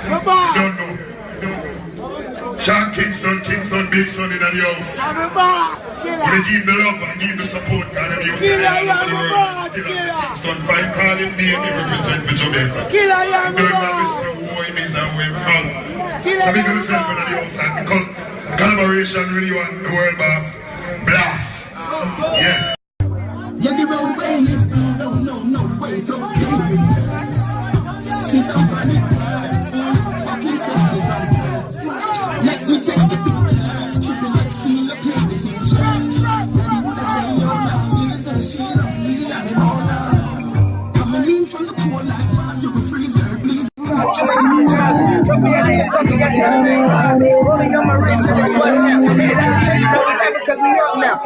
You don't know. Sean Kingston, big son in the house. We give the love and give the support. God, I'm here to the world. Still as Kingston 5 calling me and represent for Jamaica. You don't know who he is and where he's from. So we can send for the house and collaboration really want the world boss. Blast. Yeah. Yeah, the road way is no way, don't care. Sit down on it, fucking sexy. Let me take the picture, triple like seal the play this in church. Daddy would have said your love is and she love me and him all love. Coming in from the cold like water to the freezer, please. Put me out here talking about that thing. Rolling on my wrist and it was now. And I change it back because we up now.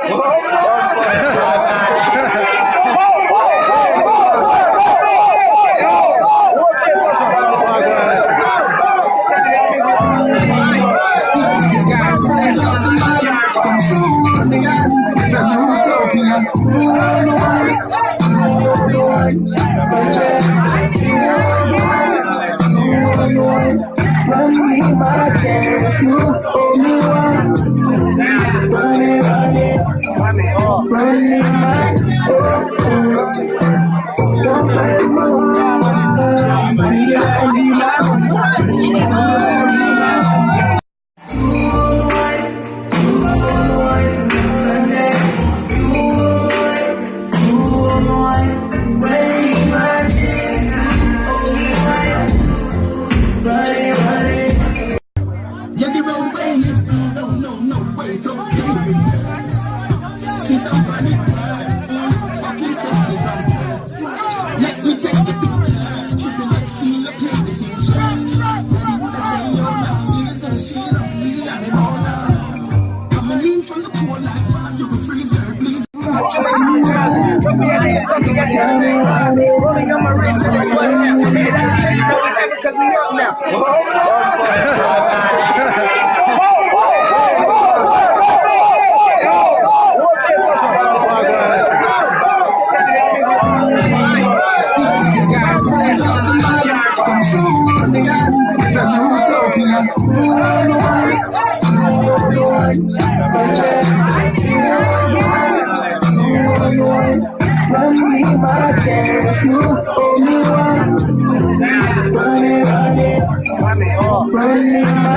Rolling on my wrist and it was now. And I change it back because we up now. Running my